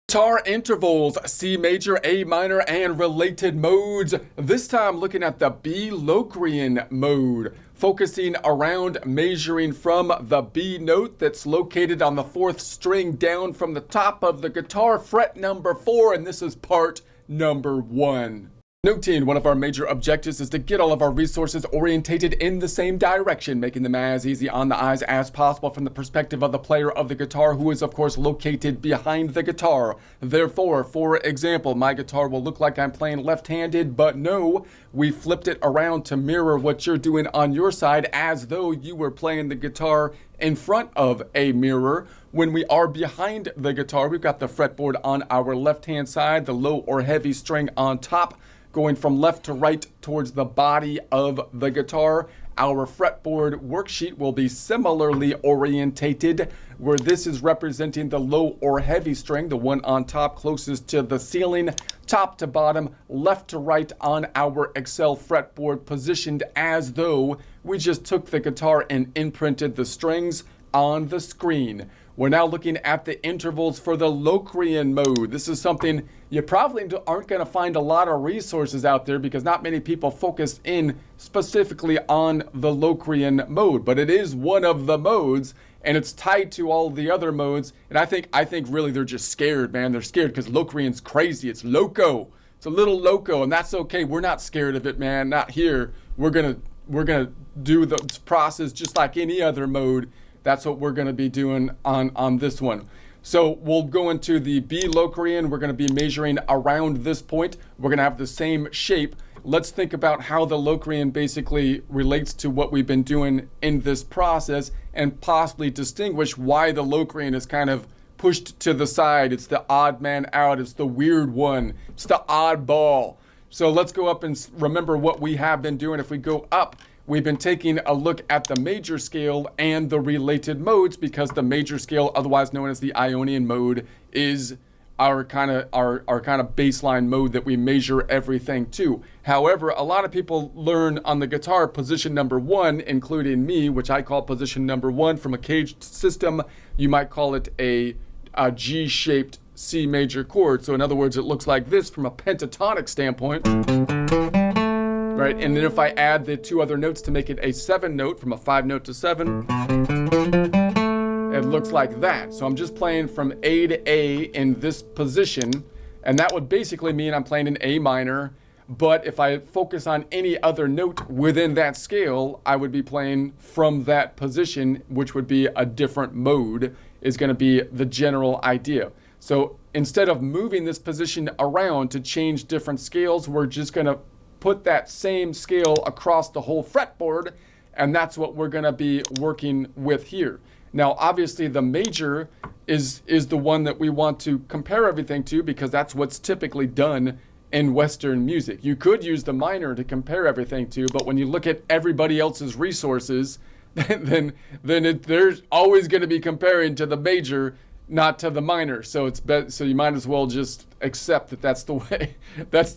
Guitar intervals, C major, A minor, and related modes. This time looking at the B Locrian mode, focusing around measuring from the B note that's located on the 4th string down from the top of the guitar, fret number 4, and this is part number 1. Noting one of our major objectives is to get all of our resources orientated in the same direction, making them as easy on the eyes as possible from the perspective of the player of the guitar, who is of course located behind the guitar. Therefore, for example, my guitar will look like I'm playing left-handed, but no, we flipped it around to mirror what you're doing on your side, as though you were playing the guitar in front of a mirror. When we are behind the guitar, we've got the fretboard on our left-hand side, the low or heavy string on top, going from left to right towards the body of the guitar. Our fretboard worksheet will be similarly orientated, where this is representing the low or heavy string, the one on top closest to the ceiling, top to bottom, left to right on our Excel fretboard, positioned as though we just took the guitar and imprinted the strings on the screen. We're now looking at the intervals for the Locrian mode. This is something you probably aren't going to find a lot of resources out there, because not many people focus in specifically on the Locrian mode, but it is one of the modes and it's tied to all the other modes. And I think really they're just scared, man. They're scared because Locrian's crazy. It's loco. It's a little loco, and that's okay. We're not scared of it, man. Not here. We're gonna do the process just like any other mode. That's what we're going to be doing on this one. So we'll go into the B Locrian. We're going to be measuring around this point. We're going to have the same shape. Let's think about how the Locrian basically relates to what we've been doing in this process, and possibly distinguish why the Locrian is kind of pushed to the side. It's the odd man out. It's the weird one. It's the oddball. So let's go up and remember what we have been doing. If we go up, we've been taking a look at the major scale and the related modes, because the major scale, otherwise known as the Ionian mode, is our kind of baseline mode that we measure everything to. However, a lot of people learn on the guitar position number 1, including me, which I call position number 1 from a caged system. You might call it a G-shaped C major chord. So in other words, it looks like this from a pentatonic standpoint. Right, and then if I add the 2 other notes to make it a 7 note, from a 5 note to 7, it looks like that. So I'm just playing from A to A in this position, and that would basically mean I'm playing an A minor. But if I focus on any other note within that scale, I would be playing from that position, which would be a different mode, is going to be the general idea. So instead of moving this position around to change different scales, we're just going to put that same scale across the whole fretboard, and that's what we're going to be working with here. Now, obviously, the major is the one that we want to compare everything to, because that's what's typically done in Western music. You could use the minor to compare everything to, but when you look at everybody else's resources, then there's always going to be comparing to the major, not to the minor. So so you might as well just accept that that's the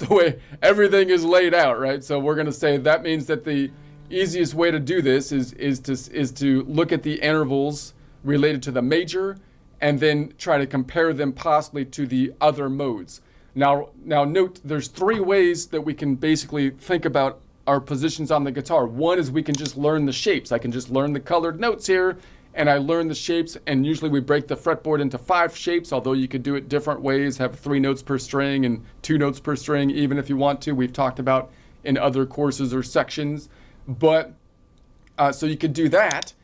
way everything is laid out, right? So we're going to say that means that the easiest way to do this is to look at the intervals related to the major, and then try to compare them possibly to the other modes. Now note, there's 3 ways that we can basically think about our positions on the guitar. One is we can just learn the shapes. I can just learn the colored notes here, and I learn the shapes, and usually we break the fretboard into 5 shapes, although you could do it different ways, have 3 notes per string and 2 notes per string, even if you want to. We've talked about in other courses or sections. But so you could do that,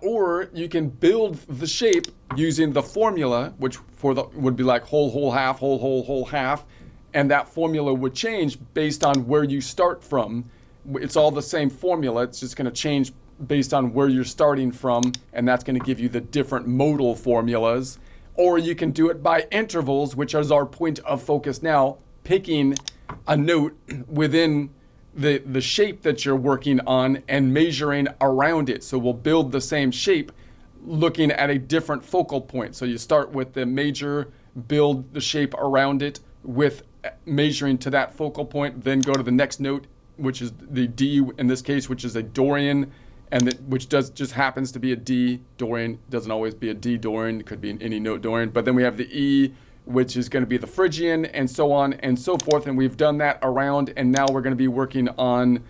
or you can build the shape using the formula, which would be like whole, whole, half, whole, whole, whole, half, and that formula would change based on where you start from. It's all the same formula. It's just going to change based on where you're starting from, and that's going to give you the different modal formulas. Or you can do it by intervals, which is our point of focus now, picking a note within the shape that you're working on and measuring around it. So we'll build the same shape looking at a different focal point. So you start with the major, build the shape around it with measuring to that focal point, then go to the next note, which is the D in this case, which is a Dorian, and which just happens to be a D Dorian. Doesn't always be a D Dorian. It could be any note Dorian. But then we have the E, which is going to be the Phrygian, and so on and so forth. And we've done that around, and now we're going to be working on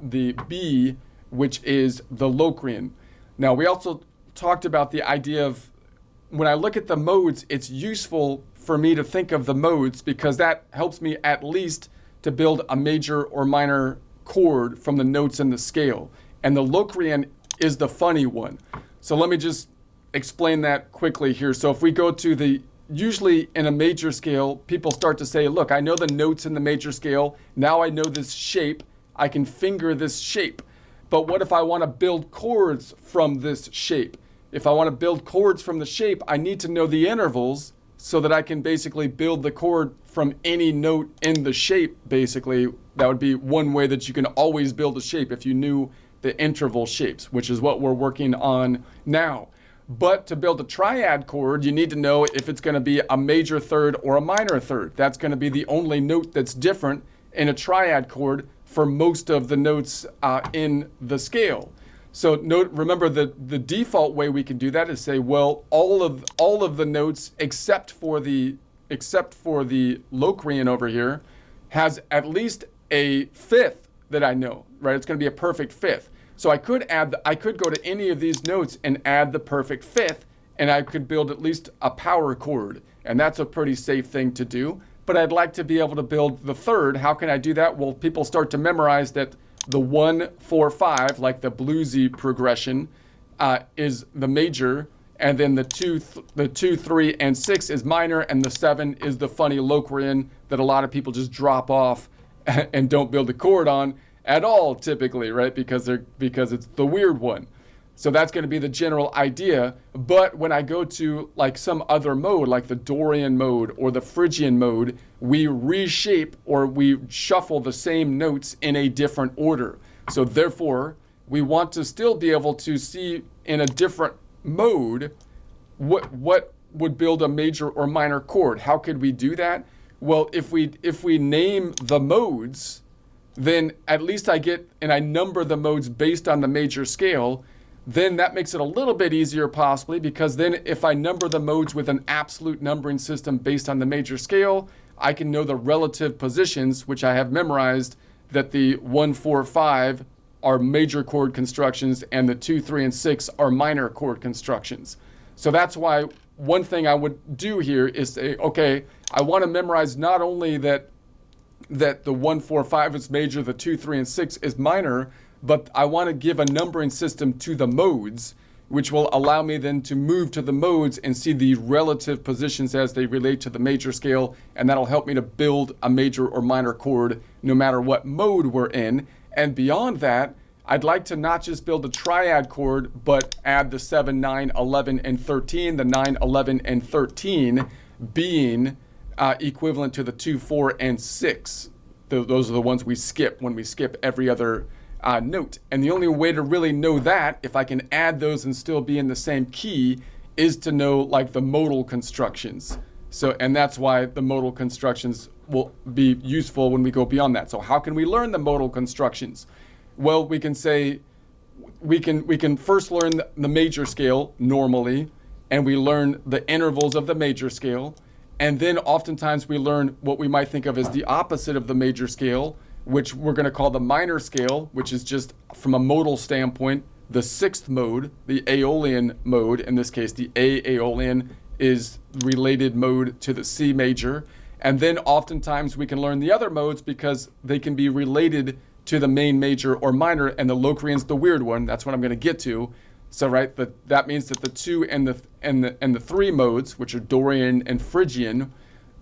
the B, which is the Locrian. Now, we also talked about the idea of, when I look at the modes, it's useful for me to think of the modes because that helps me at least to build a major or minor chord from the notes in the scale. And the Locrian is the funny one. So let me just explain that quickly here. So if we go to usually in a major scale, people start to say, look, I know the notes in the major scale. Now I know this shape. I can finger this shape. But what if I want to build chords from this shape? If I want to build chords from the shape, I need to know the intervals so that I can basically build the chord from any note in the shape, basically. That would be one way that you can always build a shape if you knew the interval shapes, which is what we're working on now. But to build a triad chord, you need to know if it's going to be a major third or a minor third. That's going to be the only note that's different in a triad chord for most of the notes in the scale. So remember the default way we can do that is say, well, all of the notes except for the Locrian over here has at least a fifth that I know, right? It's going to be a perfect fifth. So I could go to any of these notes and add the perfect fifth, and I could build at least a power chord, and that's a pretty safe thing to do. But I'd like to be able to build the third. How can I do that? Well, people start to memorize that the 1, 4, 5, like the bluesy progression, is the major, and then the 2, 3, and 6 is minor, and the 7 is the funny Locrian that a lot of people just drop off and don't build a chord on at all, typically, right? Because it's the weird one. So that's going to be the general idea. But when I go to like some other mode, like the Dorian mode or the Phrygian mode, we reshape or we shuffle the same notes in a different order. So therefore, we want to still be able to see in a different mode what would build a major or minor chord. How could we do that? Well, if we name the modes, then at least I number the modes based on the major scale. Then that makes it a little bit easier possibly, because then if I number the modes with an absolute numbering system based on the major scale, I can know the relative positions, which I have memorized, that the 1, 4, 5 are major chord constructions and the 2, 3, and 6 are minor chord constructions. So that's why one thing I would do here is say, okay, I want to memorize not only that the 1, 4, 5 is major, the 2, 3, and 6 is minor, but I want to give a numbering system to the modes, which will allow me then to move to the modes and see the relative positions as they relate to the major scale, and that'll help me to build a major or minor chord no matter what mode we're in. And beyond that, I'd like to not just build a triad chord, but add the 7, 9, 11, and 13, the 9, 11, and 13 being equivalent to the 2, 4, and 6. Those are the ones we skip when we skip every other note. And the only way to really know that, if I can add those and still be in the same key, is to know like the modal constructions. So, and that's why the modal constructions will be useful when we go beyond that. So how can we learn the modal constructions? Well, we can say, we can first learn the major scale normally, and we learn the intervals of the major scale. And then oftentimes we learn what we might think of as the opposite of the major scale, which we're going to call the minor scale, which is just from a modal standpoint, the 6th mode, the Aeolian mode. In this case, the A Aeolian is related mode to the C major. And then oftentimes we can learn the other modes because they can be related to the main major or minor, and the Locrian's the weird one. That's what I'm going to get to. So right, that means that the 2 and the 3 modes, which are Dorian and Phrygian,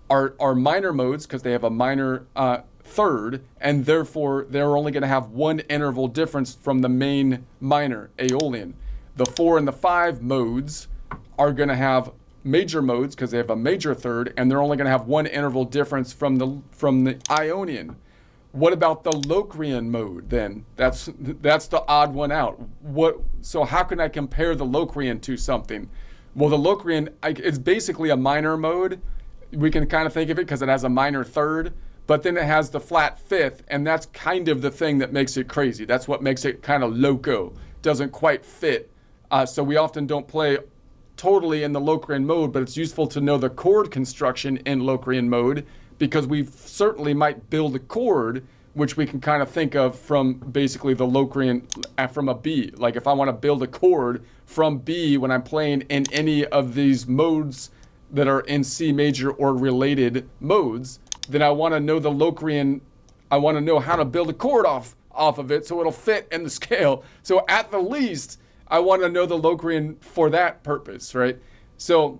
are minor modes because they have a minor third, and therefore they're only going to have one interval difference from the main minor Aeolian. The 4 and the 5 modes are going to have major modes because they have a major third, and they're only going to have one interval difference from the Ionian. What about the Locrian mode then? That's the odd one out. So how can I compare the Locrian to something? Well, the Locrian is basically a minor mode. We can kind of think of it because it has a minor third, but then it has the flat fifth, and that's kind of the thing that makes it crazy. That's what makes it kind of loco. Doesn't quite fit. So we often don't play totally in the Locrian mode, but it's useful to know the chord construction in Locrian mode, because we certainly might build a chord which we can kind of think of from basically the Locrian, from a B. Like if I want to build a chord from B when I'm playing in any of these modes that are in C major or related modes, then I want to know the Locrian, I want to know how to build a chord off of it so it'll fit in the scale. So at the least, I want to know the Locrian for that purpose, right? So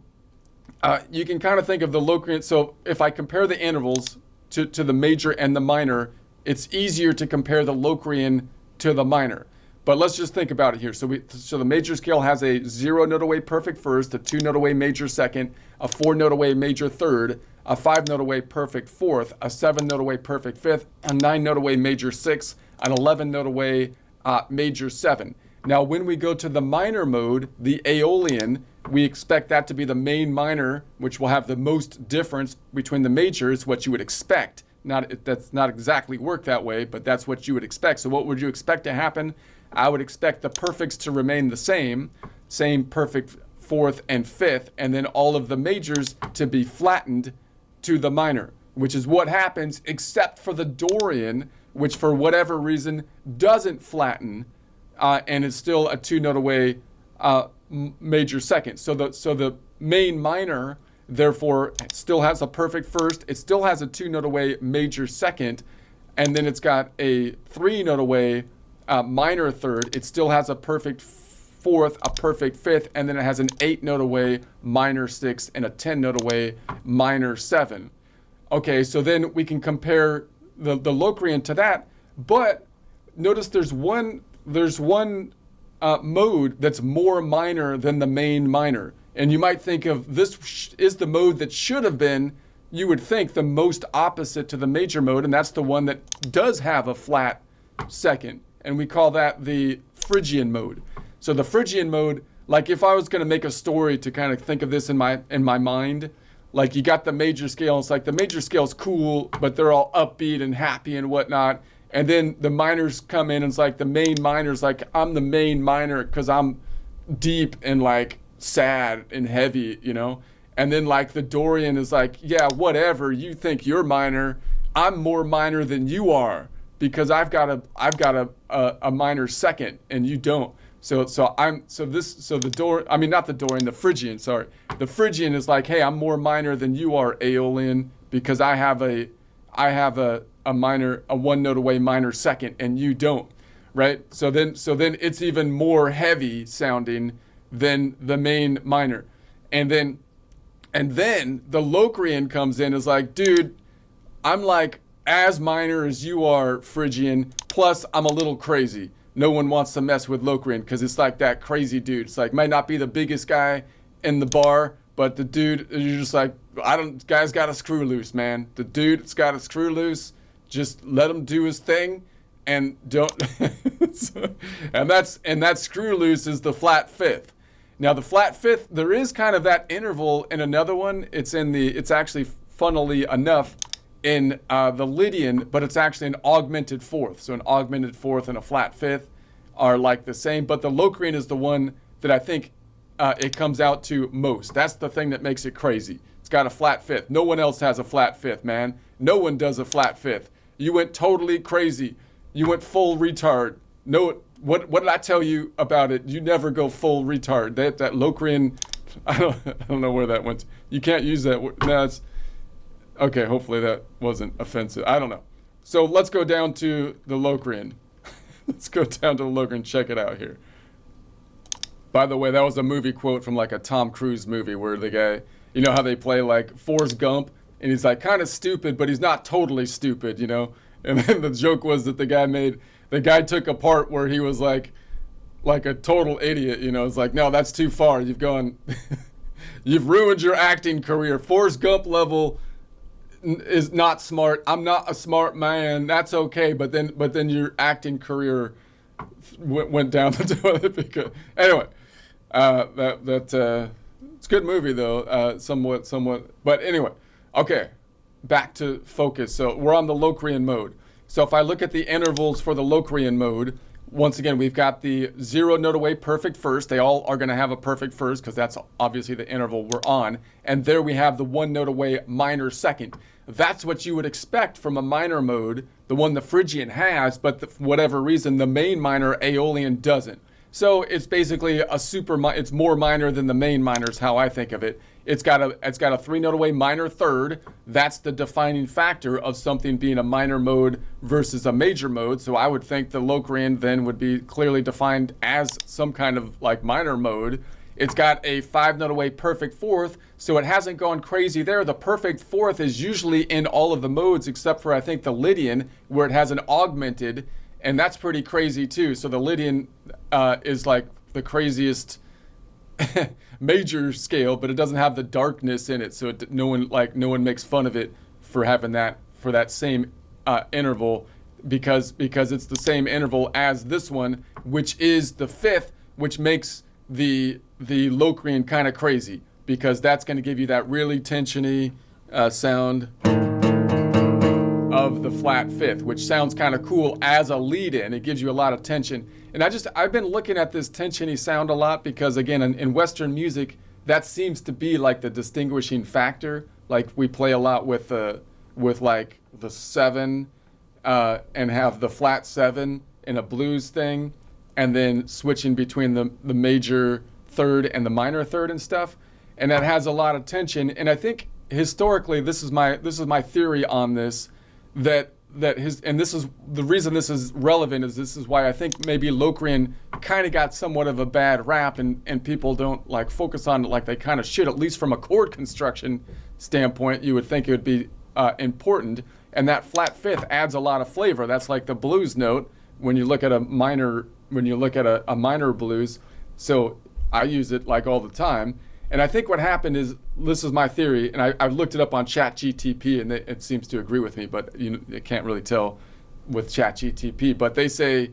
you can kind of think of the Locrian. So if I compare the intervals to the major and the minor, it's easier to compare the Locrian to the minor. But let's just think about it here. So the major scale has a 0 note away perfect first, a 2 note away major second, a 4 note away major third, a 5 note away perfect fourth, a 7 note away perfect fifth, a 9 note away major sixth, an 11 note away major seven. Now, when we go to the minor mode, the Aeolian, we expect that to be the main minor, which will have the most difference between the majors, what you would expect. That's not exactly work that way, but that's what you would expect. So what would you expect to happen? I would expect the perfects to remain the same perfect fourth and fifth, and then all of the majors to be flattened to the minor, which is what happens except for the Dorian, which for whatever reason doesn't flatten, and is still a 2 note away major second. So the main minor therefore still has a perfect first, it still has a 2 note away major second, and then it's got a 3 note away minor third. It still has a perfect fourth, a perfect fifth, and then it has an 8 note away minor sixth and a 10 note away minor seven. Okay, so then we can compare the Locrian to that, but notice there's one mode that's more minor than the main minor. And you might think of this is the mode that should have been, you would think, the most opposite to the major mode, and that's the one that does have a flat second. And we call that the Phrygian mode. So the Phrygian mode, like if I was going to make a story to kind of think of this in my mind, like you got the major scale, it's like the major scale's cool, but they're all upbeat and happy and whatnot. And then the minors come in and it's like the main minor's like, I'm the main minor because I'm deep and like sad and heavy, you know? And then like the Dorian is like, yeah, whatever, you think you're minor, I'm more minor than you are because I've got a minor second and you don't. The Phrygian, sorry. The Phrygian is like, hey, I'm more minor than you are, Aeolian, because I have a minor, a 1 note away minor second and you don't, right? So then it's even more heavy sounding than the main minor. And then the Locrian comes in, is like, dude, I'm like as minor as you are, Phrygian, plus I'm a little crazy. No one wants to mess with Locrian because it's like that crazy dude. It's like, might not be the biggest guy in the bar, but the dude, you're just like, guy's got a screw loose, man. The dude's got a screw loose. Just let him do his thing and don't. and that screw loose is the flat fifth. Now the flat fifth, there is kind of that interval in another one. It's actually, funnily enough, in the Lydian, but it's actually an augmented fourth. So an augmented fourth and a flat fifth are like the same, but the Locrian is the one that I think it comes out to most. That's the thing that makes it crazy. It's got a flat fifth. No one else has a flat fifth, man. No one does a flat fifth. You went totally crazy. You went full retard. No, what did I tell you about it? You never go full retard. That Locrian, I don't know where that went. You can't use that word. No, it's okay. Hopefully that wasn't offensive. I don't know. So let's go down to the Locrian. Let's go down to the Locrian. Check it out here. By the way, that was a movie quote from like a Tom Cruise movie where the guy, you know how they play like Forrest Gump, and he's like kind of stupid, but he's not totally stupid, you know? And then the joke was that the guy took a part where he was like a total idiot, you know? It's like, no, that's too far. You've ruined your acting career. Forrest Gump level is not smart. I'm not a smart man. That's okay. But then your acting career went down the toilet because, anyway, it's a good movie though, somewhat. But anyway, okay, back to focus. So we're on the Locrian mode. So if I look at the intervals for the Locrian mode, once again, we've got the 0 note away perfect first. They all are going to have a perfect first because that's obviously the interval we're on. And there we have the 1 note away minor second. That's what you would expect from a minor mode, the one the Phrygian has, but for whatever reason, the main minor Aeolian doesn't. So it's basically it's more minor than the main minor is how I think of it. It's got a 3 note away minor third. That's the defining factor of something being a minor mode versus a major mode. So I would think the Locrian then would be clearly defined as some kind of like minor mode. It's got a 5 note away perfect fourth, so it hasn't gone crazy there. The perfect fourth is usually in all of the modes except for I think the Lydian, where it has an augmented, and that's pretty crazy too. So the Lydian is like the craziest major scale, but it doesn't have the darkness in it, so no one makes fun of it for having that for that same interval because it's the same interval as this one, which is the fifth, which makes the Locrian kind of crazy because that's going to give you that really tensiony sound of the flat fifth, which sounds kind of cool as a lead-in. It gives you a lot of tension. And I've been looking at this tensiony sound a lot because, again, in Western music, that seems to be like the distinguishing factor. Like we play a lot with like the 7 and have the flat 7 in a blues thing, and then switching between the major third and the minor third and stuff. And that has a lot of tension. And I think historically, this is my theory on this. And this is the reason this is relevant is this is why I think maybe Locrian kind of got somewhat of a bad rap and people don't like focus on it like they kind of should, at least from a chord construction standpoint. You would think it would be important, and that flat fifth adds a lot of flavor. That's like the blues note when you look at a minor blues. So I use it like all the time. And I think what happened is, this is my theory, and I've looked it up on ChatGTP, and it seems to agree with me, but you can't really tell with ChatGTP. But they say,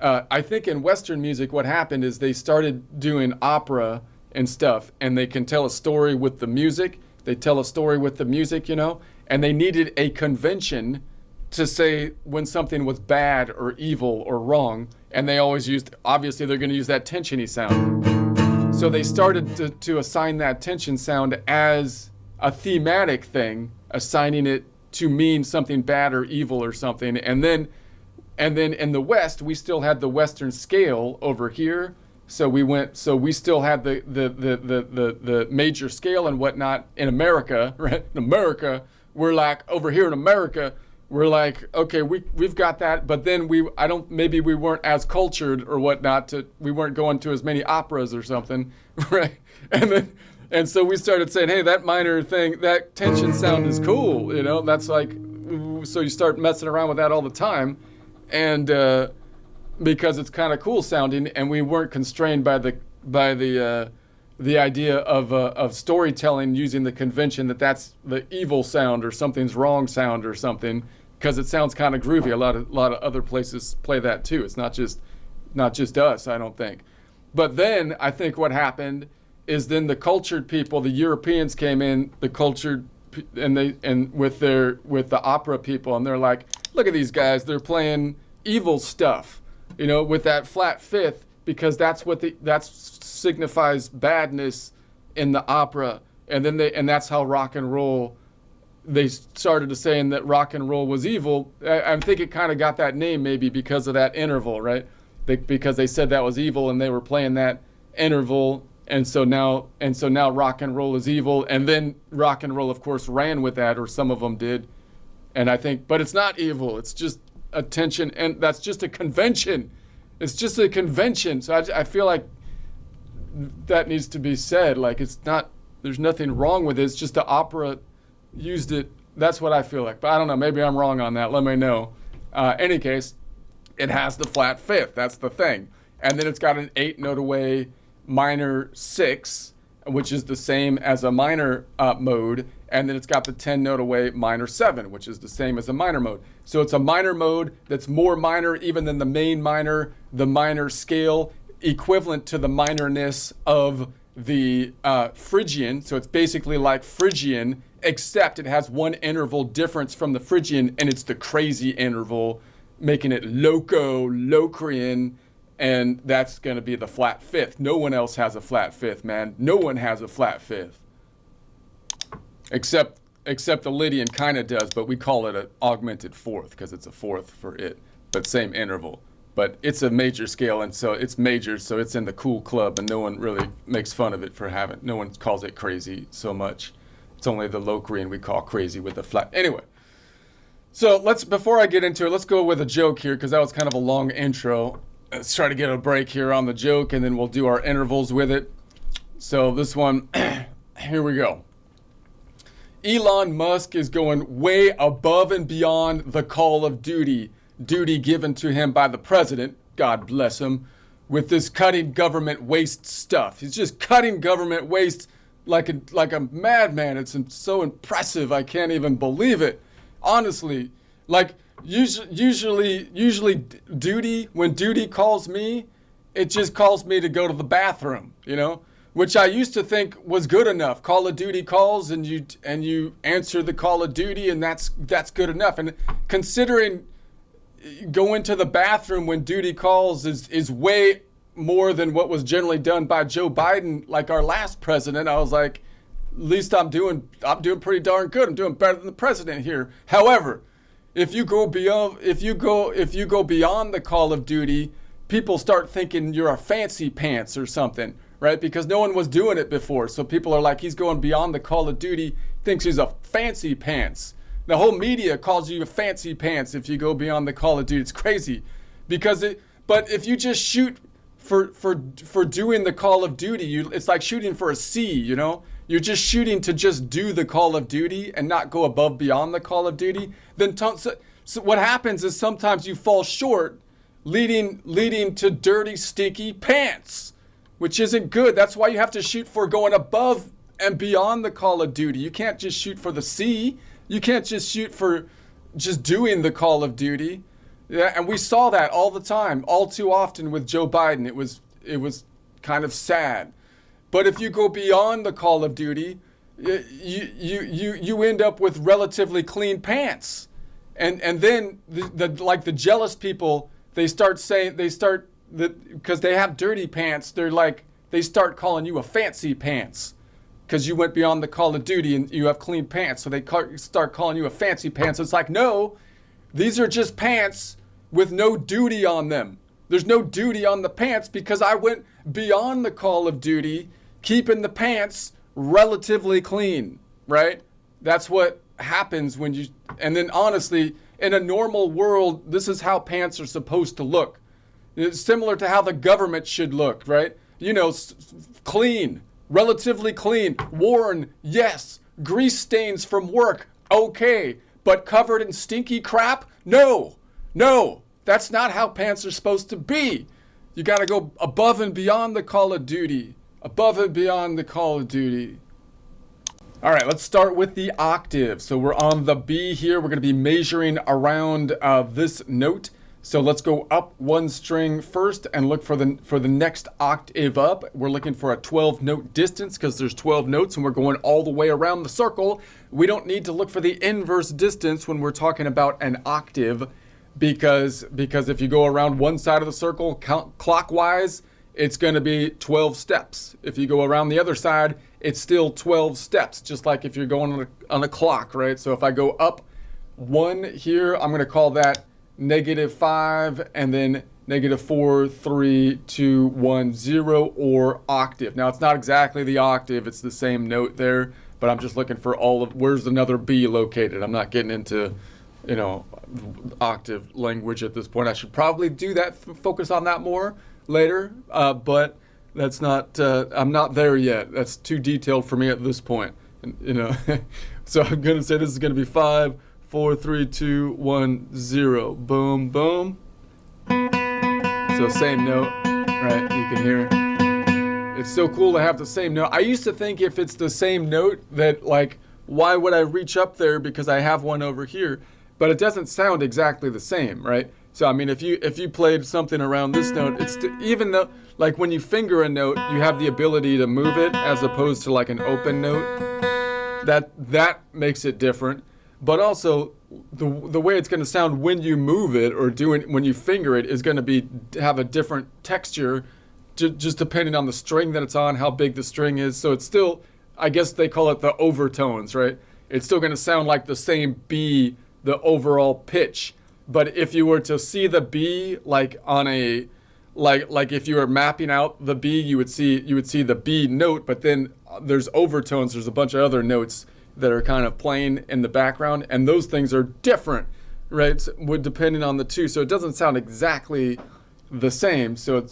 I think in Western music, what happened is they started doing opera and stuff, and they can tell a story with the music. They tell a story with the music, and they needed a convention to say when something was bad or evil or wrong, and they always obviously they're going to use that tensiony sound. So they started to assign that tension sound as a thematic thing, assigning it to mean something bad or evil or something. And then in the West, we still had the Western scale over here. So we still had the major scale and whatnot in America, right? In America, we're like, over here in America, we're like, okay, we've got that, but then maybe we weren't as cultured or whatnot, we weren't going to as many operas or something, right? And so we started saying, hey, that minor thing, that tension sound is cool, that's like, so you start messing around with that all the time, and because it's kind of cool sounding, and we weren't constrained by the idea of storytelling using the convention that's the evil sound or something's wrong sound or something, because it sounds kind of groovy. A lot of other places play that too. It's not just us, I don't think. But then I think what happened is then the cultured people, the Europeans came in, the cultured and with the opera people, and they're like, look at these guys, they're playing evil stuff, with that flat fifth, because that signifies badness in the opera, and that's how rock and roll. They started to saying that rock and roll was evil. I think it kind of got that name maybe because of that interval, right? Because they said that was evil, and they were playing that interval, and so now rock and roll is evil, and then rock and roll, of course, ran with that, or some of them did, and I think, but it's not evil. It's just a tension, and that's just a convention. It's just a convention. So I feel like that needs to be said. Like, there's nothing wrong with it. It's just the opera used it. That's what I feel like. But I don't know. Maybe I'm wrong on that. Let me know. Any case, it has the flat fifth. That's the thing. And then it's got an 8 note away minor 6, which is the same as a minor mode. And then it's got the 10 note away minor 7, which is the same as a minor mode. So it's a minor mode that's more minor even than the main minor, the minor scale, equivalent to the minorness of the Phrygian. So it's basically like Phrygian, except it has one interval difference from the Phrygian, and it's the crazy interval, making it Locrian, and that's going to be the flat fifth. No one else has a flat fifth, man. No one has a flat fifth. Except the Lydian kind of does, but we call it an augmented fourth because it's a fourth for it, but same interval. But it's a major scale, and so it's major, so it's in the cool club, and no one really makes fun of it for having. No one calls it crazy so much. It's only the Locrian we call crazy with the flat. Anyway, so before I get into it, let's go with a joke here because that was kind of a long intro. Let's try to get a break here on the joke, and then we'll do our intervals with it. So this one, here we go. Elon Musk is going way above and beyond the call of duty given to him by the president, God bless him, with this cutting government waste stuff. He's just cutting government waste like a madman. It's so impressive. I can't even believe it. Honestly, like usually duty, when duty calls me, it just calls me to go to the bathroom, you know? Which I used to think was good enough. Call of Duty calls and you answer the Call of Duty, and that's good enough. And considering going to the bathroom when duty calls is way more than what was generally done by Joe Biden, like our last president, I was like, at least I'm doing pretty darn good. I'm doing better than the president here. However, if you go beyond the Call of Duty, people start thinking you're a fancy pants or something. Right? Because no one was doing it before. So people are like, he's going beyond the Call of Duty, thinks he's a fancy pants. The whole media calls you a fancy pants if you go beyond the Call of Duty. It's crazy. But if you just shoot for doing the Call of Duty, it's like shooting for a C, you know? You're just shooting to just do the Call of Duty and not go above beyond the Call of Duty. Then so what happens is sometimes you fall short, leading to dirty, stinky pants. Which isn't good. That's why you have to shoot for going above and beyond the Call of Duty. You can't just shoot for the C. You can't just shoot for just doing the Call of Duty. Yeah, and we saw that all the time, all too often with Joe Biden. It was kind of sad. But if you go beyond the Call of Duty, you end up with relatively clean pants. And then the jealous people, because they have dirty pants, they start calling you a fancy pants because you went beyond the Call of Duty and you have clean pants. So they start calling you a fancy pants. It's like, no, these are just pants with no duty on them. There's no duty on the pants because I went beyond the Call of Duty, keeping the pants relatively clean, right? That's what happens and then honestly, in a normal world, this is how pants are supposed to look. It's similar to how the government should look, right? You know, clean, relatively clean, worn, yes. Grease stains from work, okay. But covered in stinky crap? No. That's not how pants are supposed to be. You got to go above and beyond the Call of Duty. Above and beyond the Call of Duty. All right, let's start with the octave. So we're on the B here. We're going to be measuring around this note. So let's go up one string first and look for the next octave up. We're looking for a 12-note distance because there's 12 notes and we're going all the way around the circle. We don't need to look for the inverse distance when we're talking about an octave because if you go around one side of the circle clockwise, it's going to be 12 steps. If you go around the other side, it's still 12 steps, just like if you're going on a clock, right? So if I go up one here, I'm going to call that -5 and then -4, 3, 2, 1, 0 or octave. Now it's not exactly the octave, it's the same note there, but I'm just looking for where's another B located. I'm not getting into, octave language at this point. I should probably do that, focus on that more later, but that's not, I'm not there yet. That's too detailed for me at this point, So I'm going to say this is going to be 5, 4, 3, 2, 1, 0. Boom, boom. So same note, right? You can hear it. It's so cool to have the same note. I used to think if it's the same note that why would I reach up there because I have one over here? But it doesn't sound exactly the same, right? So I mean, if you played something around this note, even though when you finger a note, you have the ability to move it as opposed to an open note. That makes it different. but also the way it's going to sound when you move it or when you finger it is going to have a different texture, just depending on the string that it's on, how big the string is. So it's still, I guess they call it the overtones, right? It's still going to sound like the same B, the overall pitch. But if you were to see the B like on a like if you were mapping out the B, you would see the B note, but then there's overtones. There's a bunch of other notes that are kind of playing in the background, and those things are different, right? Depending on the two, so it doesn't sound exactly the same. So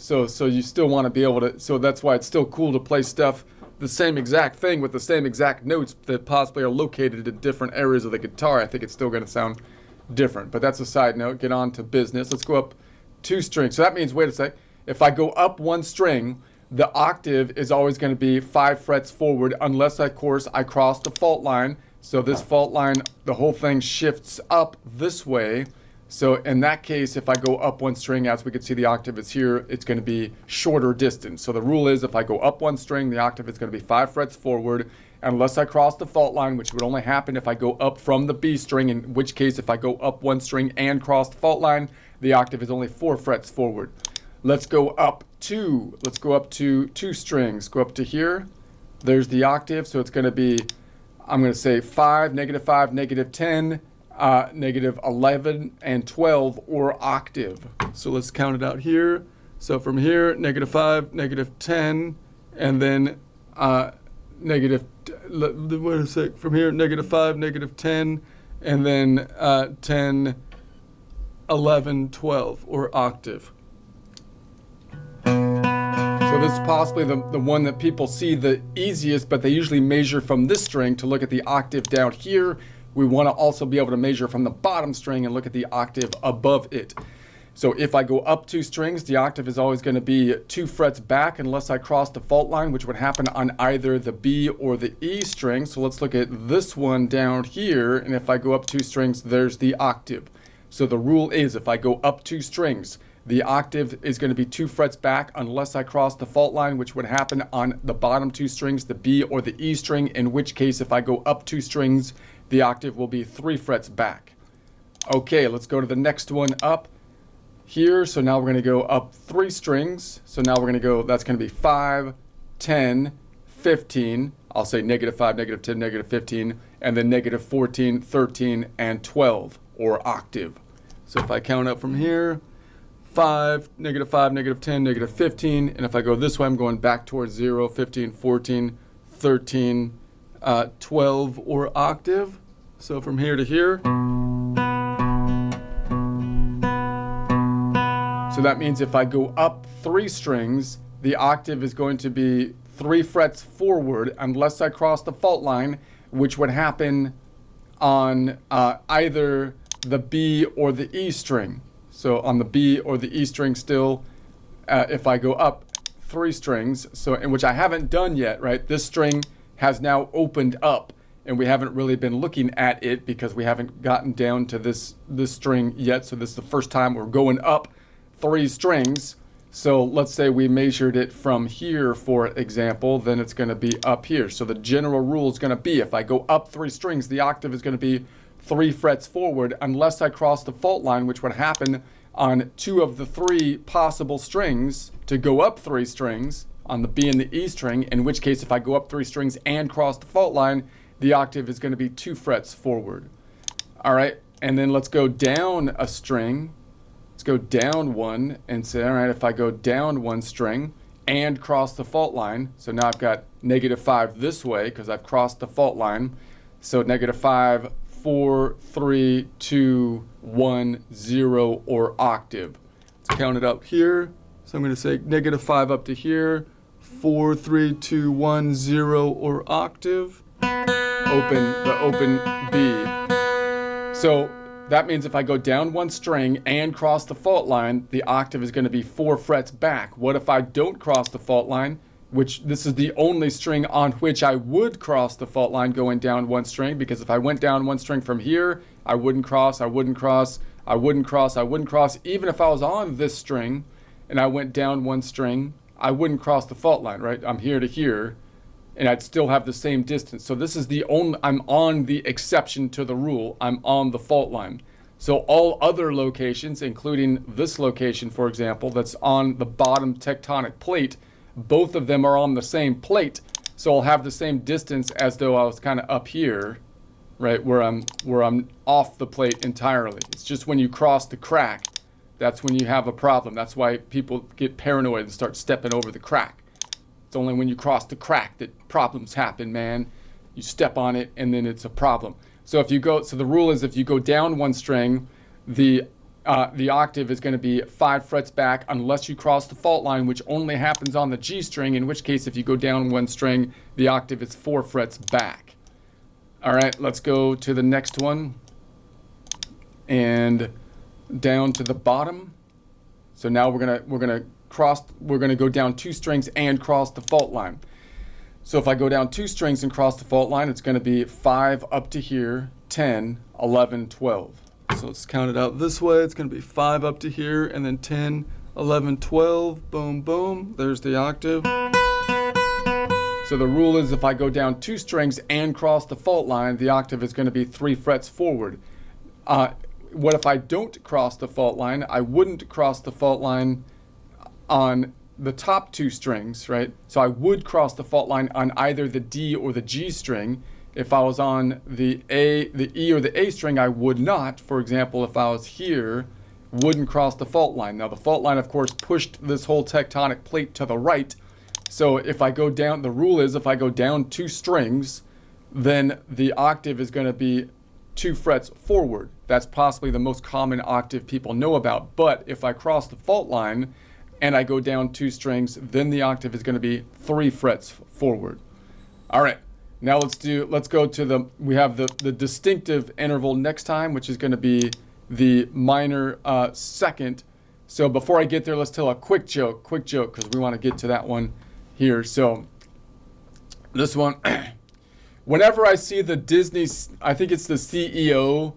you still want to be able to. So that's why it's still cool to play stuff the same exact thing with the same exact notes that possibly are located in different areas of the guitar. I think it's still going to sound different, but that's a side note. Get on to business. Let's go up 2 strings. So that means, wait a sec, if I go up 1 string, the octave is always going to be 5 frets forward, unless, of course, I cross the fault line. So this fault line, the whole thing shifts up this way. So in that case, if I go up 1 string, as we can see the octave is here, it's going to be shorter distance. So the rule is if I go up 1 string, the octave is going to be 5 frets forward, unless I cross the fault line, which would only happen if I go up from the B string, in which case if I go up 1 string and cross the fault line, the octave is only 4 frets forward. Let's go up 2. Let's go up to 2 strings. Go up to here. There's the octave, so it's going to be, I'm going to say 5, -5, -10, -11, and 12, or octave. So let's count it out here. So from here, -5, -10, and then wait a sec, from here, -5, -10, and then 10, 11, 12, or octave. So this is possibly the one that people see the easiest, but they usually measure from this string to look at the octave down here. We want to also be able to measure from the bottom string and look at the octave above it. So if I go up 2 strings, the octave is always going to be 2 frets back unless I cross the fault line, which would happen on either the B or the E string. So let's look at this one down here, and if I go up 2 strings, there's the octave. So the rule is if I go up 2 strings, the octave is going to be 2 frets back unless I cross the fault line, which would happen on the bottom 2 strings, the B or the E string, in which case if I go up 2 strings, the octave will be 3 frets back. Okay, let's go to the next one up here. So now we're going to go up 3 strings. So now we're going to go, that's going to be 5, 10, 15. I'll say -5, -10, -15, and then -14, 13, and 12, or octave. So if I count up from here, 5, -5, -10, -15, and if I go this way, I'm going back towards 0, 15, 14, 13, 12, or octave. So from here to here. So that means if I go up 3 strings, the octave is going to be 3 frets forward unless I cross the fault line, which would happen on either the B or the E string. So on the B or the E string still, if I go up 3 strings, so in which I haven't done yet, right? This string has now opened up, and we haven't really been looking at it because we haven't gotten down to this string yet. So this is the first time we're going up 3 strings. So let's say we measured it from here, for example, then it's going to be up here. So the general rule is going to be if I go up 3 strings, the octave is going to be 3 frets forward unless I cross the fault line, which would happen on 2 of the 3 possible strings to go up 3 strings on the B and the E string, in which case if I go up 3 strings and cross the fault line, the octave is going to be 2 frets forward. All right, and then let's go down a string. Let's go down 1 and say, all right, if I go down 1 string and cross the fault line, so now I've got -5 this way because I've crossed the fault line. So -5, 4, 3, 2, 1, 0, or octave. Let's count it up here. So I'm going to say -5 up to here, 4, 3, 2, 1, 0, or octave. Open B. So that means if I go down 1 string and cross the fault line, the octave is going to be 4 frets back. What if I don't cross the fault line? Which this is the only string on which I would cross the fault line going down 1 string, because if I went down 1 string from here, I wouldn't cross, I wouldn't cross, I wouldn't cross, I wouldn't cross. Even if I was on this string and I went down 1 string, I wouldn't cross the fault line, right? I'm here to here. and I'd still have the same distance. So this is the only, I'm on the exception to the rule. I'm on the fault line. So all other locations, including this location, for example, that's on the bottom tectonic plate, both of them are on the same plate. So I'll have the same distance as though I was kind of up here, right, where I'm off the plate entirely. It's just when you cross the crack, that's when you have a problem. That's why people get paranoid and start stepping over the crack. It's only when you cross the crack that problems happen, man. You step on it and then it's a problem. So if you go, so the rule is if you go down one string, the octave is going to be 5 frets back unless you cross the fault line, which only happens on the G string, in which case if you go down one string, the octave is 4 frets back. All right, let's go to the next one and down to the bottom. So now we're gonna go down 2 strings and cross the fault line. So if I go down 2 strings and cross the fault line, it's going to be 5 up to here, 10, 11, 12. So let's count it out this way. It's going to be 5 up to here, and then 10, 11, 12. Boom, boom. There's the octave. So the rule is if I go down 2 strings and cross the fault line, the octave is going to be 3 frets forward. What if I don't cross the fault line? I wouldn't cross the fault line on the top 2 strings, right? So I would cross the fault line on either the D or the G string. If I was on the E or the A string, I would not. For example, if I was here, wouldn't cross the fault line. Now the fault line, of course, pushed this whole tectonic plate to the right. So if I go down, the rule is if I go down 2 strings, then the octave is going to be 2 frets forward. That's possibly the most common octave people know about. But if I cross the fault line and I go down 2 strings, then the octave is going to be 3 frets forward. All right, now let's go to we have the distinctive interval next time, which is going to be the minor second. So before I get there, let's tell a quick joke, because we want to get to that one here. So this one, whenever I see the Disney, I think it's the CEO,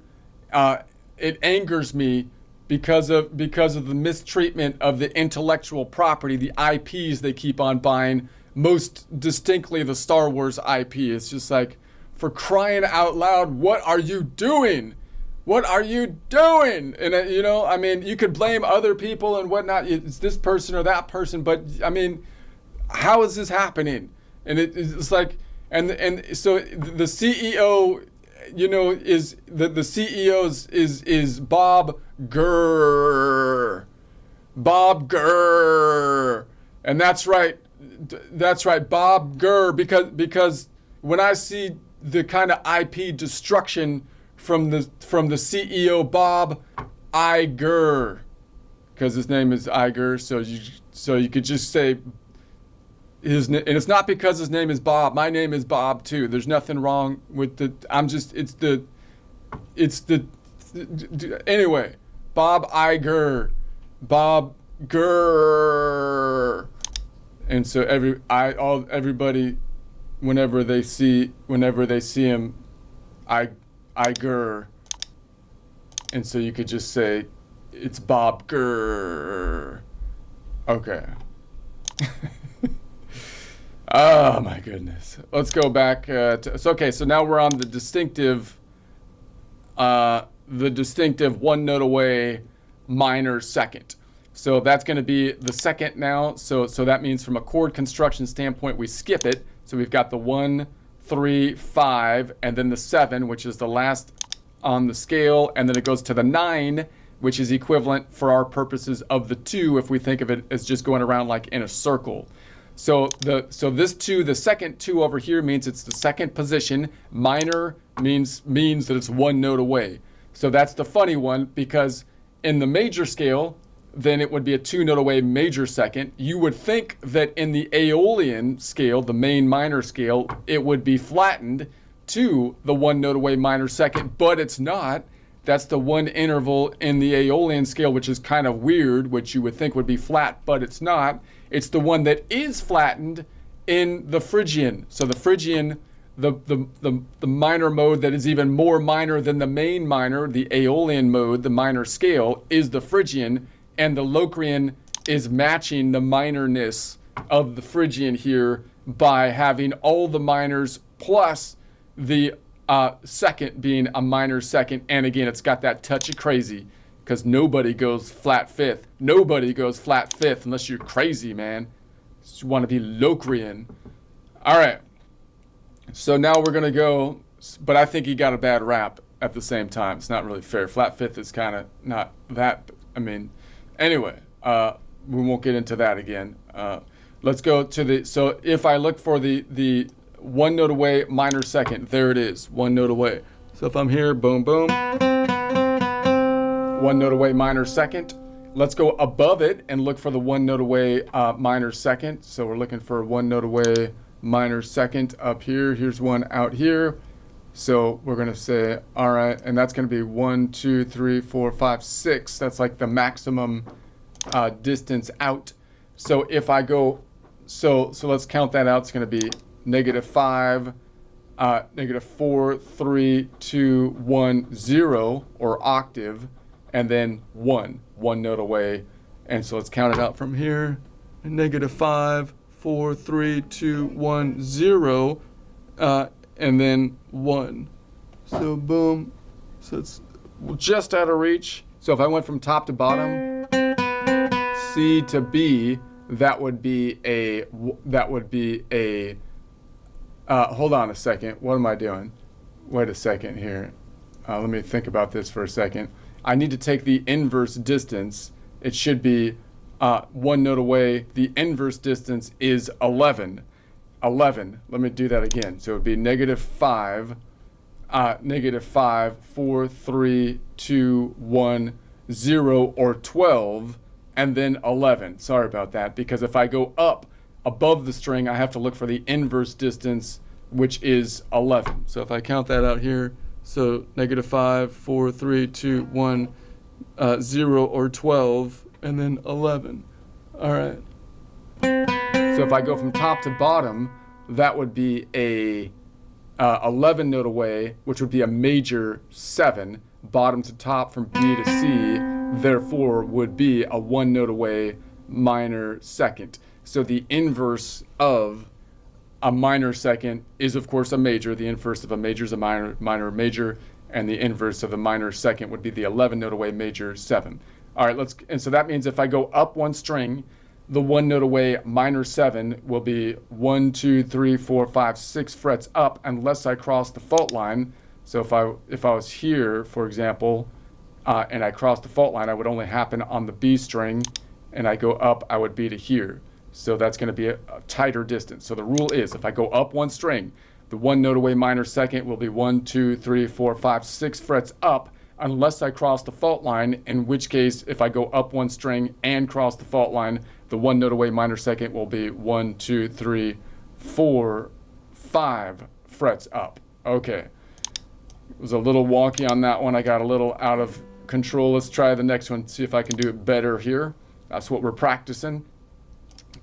it angers me because of the mistreatment of the intellectual property, the IPs they keep on buying, most distinctly the Star Wars IP. It's just like, for crying out loud, what are you doing? What are you doing? And you know, I mean, you could blame other people and whatnot. It's this person or that person, but I mean, how is this happening? And it's like, and so the CEO, you know, is the CEO is Bob Grrrrrrr. Bob Grrrrrrr. And that's right, Bob Grrrrrr, because when I see the kind of IP destruction from the CEO Bob Iger, because his name is Iger, so you could just say his name, and it's not because his name is Bob. My name is Bob too. There's nothing wrong with anyway. Bob Iger, Bob Grrrrrrr. And so everybody, whenever they see him, Iger, and so you could just say it's Bob Grrrrrrr. Okay. Oh my goodness. Let's go back so now we're on the distinctive 1 note away minor second. So that's going to be the second now. So that means from a chord construction standpoint, we skip it. So we've got the 1, 3, 5, and then the 7, which is the last on the scale, and then it goes to the 9, which is equivalent for our purposes of the 2 if we think of it as just going around like in a circle. So this 2, the second 2 over here, means it's the second position. Minor means that it's 1 note away. So that's the funny one, because in the major scale, then it would be a 2 note away major second. You would think that in the Aeolian scale, the main minor scale, it would be flattened to the 1 note away minor second, but it's not. That's the one interval in the Aeolian scale, which is kind of weird, which you would think would be flat, but it's not. It's the one that is flattened in the Phrygian. So the Phrygian, the minor mode that is even more minor than the main minor, the Aeolian mode, the minor scale, is the Phrygian, and the Locrian is matching the minorness of the Phrygian here by having all the minors plus the second being a minor second. And again, it's got that touch of crazy because nobody goes flat fifth. Nobody goes flat fifth unless you're crazy, man. You want to be Locrian. All right. So now we're going to go, but I think he got a bad rap at the same time. It's not really fair. Flat fifth is kind of not that. I mean, anyway, we won't get into that again. Let's go to the, so if I look for the one note away minor second, there it is, one note away. So if I'm here, boom, boom, one note away minor second. Let's go above it and look for the one note away minor second. So we're looking for one note away minor second up here. Here's one out here. So we're going to say, all right, and that's going to be 1, 2, 3, 4, 5, 6. That's like the maximum distance out. So if I go, so let's count that out. It's going to be -5, -4, 3, 2, 1, 0, or octave, and then one note away. And so let's count it out from here. -5, 4, 3, 2, 1, 0, and then 1. So boom. So it's just out of reach. So if I went from top to bottom, C to B, that would be a, hold on a second. What am I doing? Wait a second here. Let me think about this for a second. I need to take the inverse distance. It should be one note away. The inverse distance is 11. 11. Let me do that again. So it would be -5, -5, 4, 3, 2, 1, 0, or 12, and then 11. Sorry about that, because if I go up above the string, I have to look for the inverse distance, which is 11. So if I count that out here, so -5, 4, 3, 2, 1, 0, or 12, and then 11. All right. So if I go from top to bottom, that would be a 11 note away, which would be a major 7. Bottom to top from B to C, therefore, would be a 1 note away minor second. So the inverse of a minor second is, of course, a major. The inverse of a major is a minor, major, and the inverse of a minor second would be the 11 note away major 7. All right, and so that means if I go up one string, the 1 note away minor 7 will be 1, 2, 3, 4, 5, 6 frets up unless I cross the fault line. So if I was here, for example, and I crossed the fault line, I would only happen on the B string, and I go up, I would be to here. So that's going to be a tighter distance. So the rule is, if I go up one string, the 1 note away minor second will be 1, 2, 3, 4, 5, 6 frets up unless I cross the fault line, in which case, if I go up one string and cross the fault line, the 1 note away minor second will be 1, 2, 3, 4, 5 frets up. Okay. It was a little wonky on that one. I got a little out of control. Let's try the next one, see if I can do it better here. That's what we're practicing.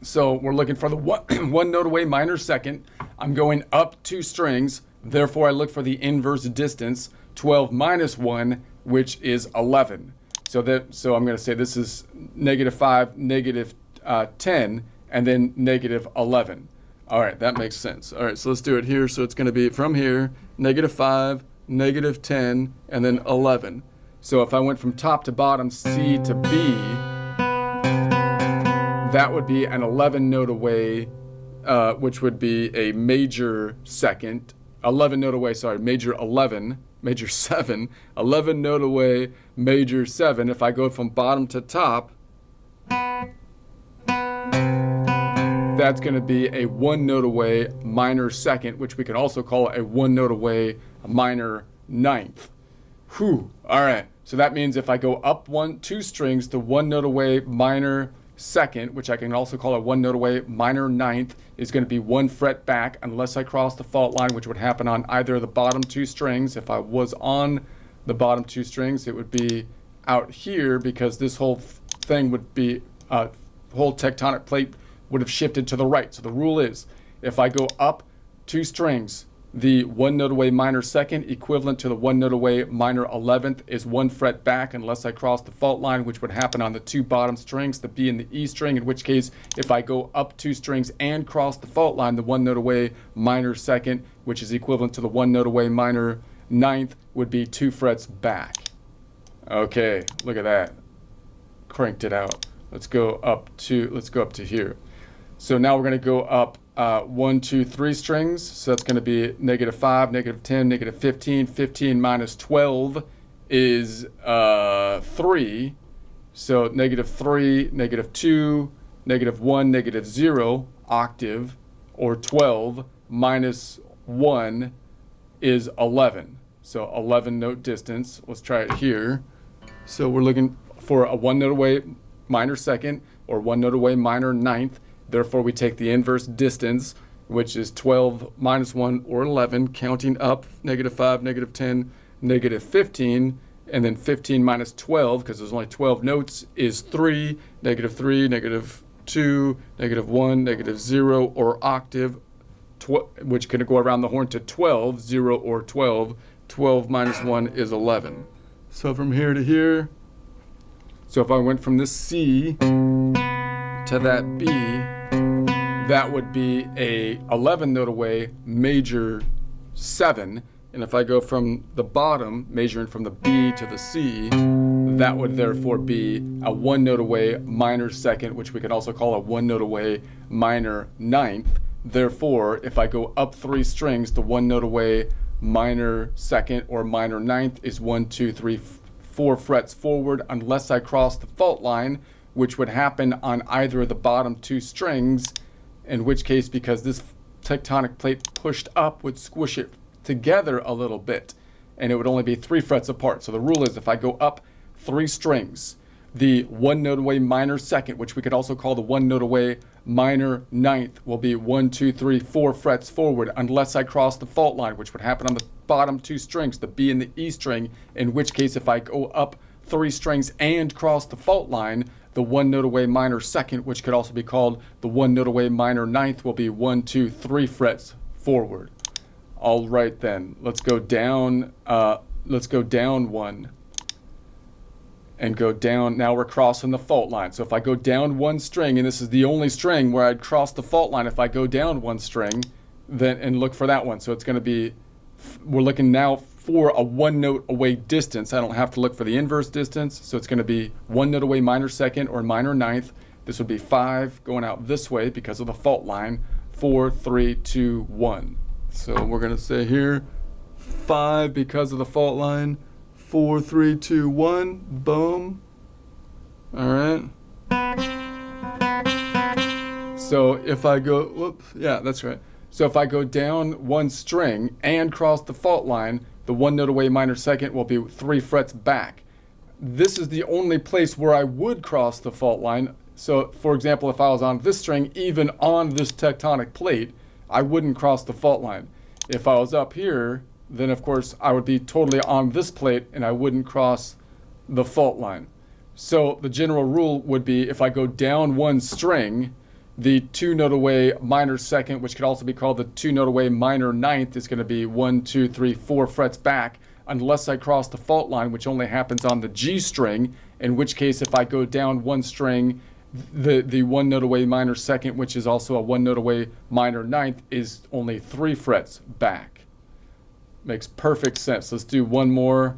So we're looking for the one note away minor second. I'm going up 2 strings. Therefore, I look for the inverse distance, 12 minus 1, which is 11. So I'm going to say this is -5, -10, and then -11. All right, that makes sense. All right, so let's do it here. So it's going to be from here, -5, -10, and then 11. So if I went from top to bottom, C to B, that would be an 11 note away, which would be a major second. 11 note away, sorry, major 11, major 7, 11 note away, major 7. If I go from bottom to top, that's going to be a 1 note away minor second, which we can also call a 1 note away minor ninth. Whew. All right. So that means if I go up 2 strings, the 1 note away minor second, which I can also call a 1 note away minor ninth, is going to be 1 fret back unless I cross the fault line, which would happen on either of the bottom 2 strings. If I was on the bottom 2 strings, it would be out here, because this whole thing would be, whole tectonic plate would have shifted to the right. So the rule is, if I go up 2 strings, The 1 note away minor second, equivalent to the 1 note away minor 11th, is 1 fret back unless I cross the fault line, which would happen on the 2 bottom strings, the B and the E string, in which case if I go up 2 strings and cross the fault line, the 1 note away minor second, which is equivalent to the 1 note away minor 9th, would be 2 frets back. Okay, look at that. Cranked it out. Let's go up to here. So now we're going to go up 1, 2, 3 strings. So that's going to be -5, -10, -15. 15 minus 12 is 3. So -3, -2, -1, -0, octave, or 12 minus 1 is 11. So 11 note distance. Let's try it here. So we're looking for a 1 note away minor second or 1 note away minor 9th. Therefore, we take the inverse distance, which is 12 minus 1 or 11, counting up -5, -10, -15, and then 15 minus 12, because there's only 12 notes, is 3, -3, -2, -1, -0, or octave, which can go around the horn to 12, 0 or 12. 12 minus 1 is 11. So from here to here, so if I went from this C to that B, that would be a 11 note away major 7. And if I go from the bottom, measuring from the B to the C, that would therefore be a 1 note away minor second, which we can also call a 1 note away minor 9th. Therefore, if I go up 3 strings, the 1 note away minor second or minor 9th is 1, 2, 3, 4 frets forward unless I cross the fault line, which would happen on either of the bottom 2 strings, in which case, because this tectonic plate pushed up, would squish it together a little bit, and it would only be 3 frets apart. So the rule is if I go up 3 strings, the 1 note away minor second, which we could also call the 1 note away minor 9th, will be 1, 2, 3, 4 frets forward unless I cross the fault line, which would happen on the bottom 2 strings, the B and the E string, in which case if I go up 3 strings and cross the fault line, the 1 note away minor second, which could also be called the 1 note away minor 9th, will be 1, 2, 3 frets forward. All right then, let's go down 1 and go down. Now we're crossing the fault line. So if I go down 1 string, and this is the only string where I'd cross the fault line, if I go down 1 string, then and look for that one. So it's going to be, we're looking now for a 1 note away distance. I don't have to look for the inverse distance. So it's going to be 1 note away minor second or minor 9th. This would be 5 going out this way because of the fault line. 4, 3, 2, 1. So we're going to say here 5 because of the fault line. 4, 3, 2, 1. Boom. All right. So if I go, whoops, yeah, that's right. So if I go down 1 string and cross the fault line, the 1 note away minor second will be 3 frets back. This is the only place where I would cross the fault line. So for example, if I was on this string, even on this tectonic plate, I wouldn't cross the fault line. If I was up here, then of course I would be totally on this plate and I wouldn't cross the fault line. So the general rule would be if I go down 1 string, the 2 note away minor second, which could also be called the 2 note away minor 9th, is going to be 1, 2, 3, 4 frets back unless I cross the fault line, which only happens on the G string, in which case if I go down 1 string, the 1 note away minor second, which is also a 1 note away minor 9th, is only 3 frets back. Makes perfect sense. Let's do one more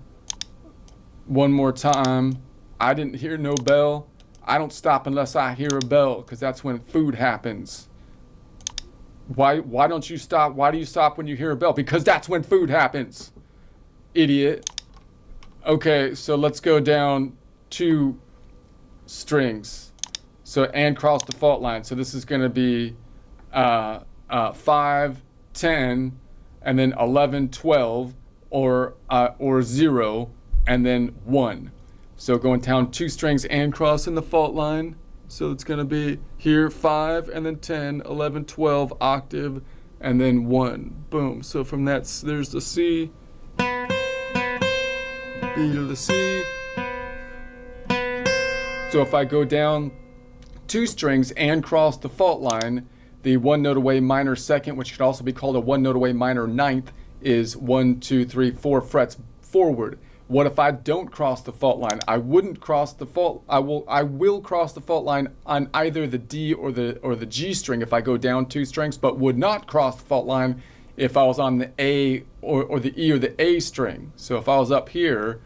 time. I didn't hear no bell. I don't stop unless I hear a bell, because that's when food happens. Why don't you stop? Why do you stop when you hear a bell? Because that's when food happens. Idiot. Okay, so let's go down 2 strings. So and cross the fault line. So this is going to be 5, 10, and then 11, 12, or 0, and then 1. So going down 2 strings and crossing the fault line. So it's going to be here 5, and then 10, 11, 12, octave, and then 1. Boom. So from that, there's the C, B to the C. So if I go down 2 strings and cross the fault line, The 1 note away minor second, which could also be called a 1 note away minor ninth, is 1, 2, 3, 4 frets forward. What if I don't cross the fault line? I wouldn't cross the fault. I will cross the fault line on either the D or the G string if I go down 2 strings, but would not cross the fault line if I was on the A or the E or the A string. So if I was up here,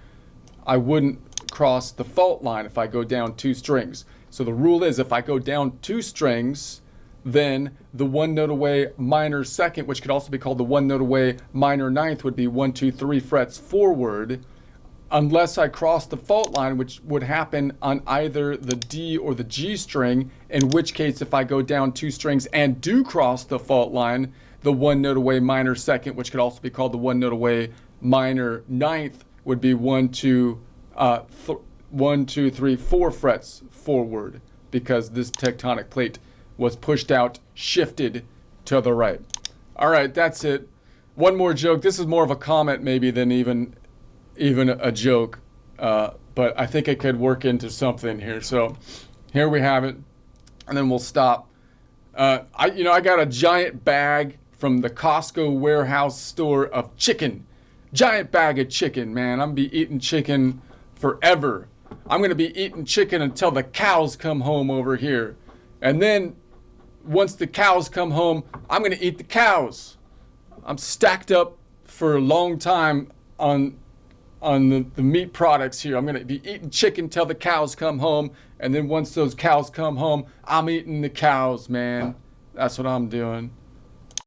I wouldn't cross the fault line if I go down 2 strings. So the rule is if I go down 2 strings, then the 1 note away minor second, which could also be called the 1 note away minor ninth, would be 1, 2, 3 frets forward, unless I cross the fault line, which would happen on either the D or the G string, in which case if I go down 2 strings and do cross the fault line, the 1 note away minor second, which could also be called the 1 note away minor ninth, would be 1, 2, 3, 4 frets forward, because this tectonic plate was pushed out, shifted to the right. All right, that's it. One more joke. This is more of a comment maybe than even a joke, but I think it could work into something here. So here we have it, and then we'll stop. I got a giant bag from the Costco warehouse store of chicken. Giant bag of chicken, man. I'm gonna be eating chicken forever. I'm gonna be eating chicken until the cows come home over here. And then once the cows come home, I'm gonna eat the cows. I'm stacked up for a long time on the meat products here. I'm gonna be eating chicken till the cows come home, and then once those cows come home, I'm eating the cows, man. That's what I'm doing.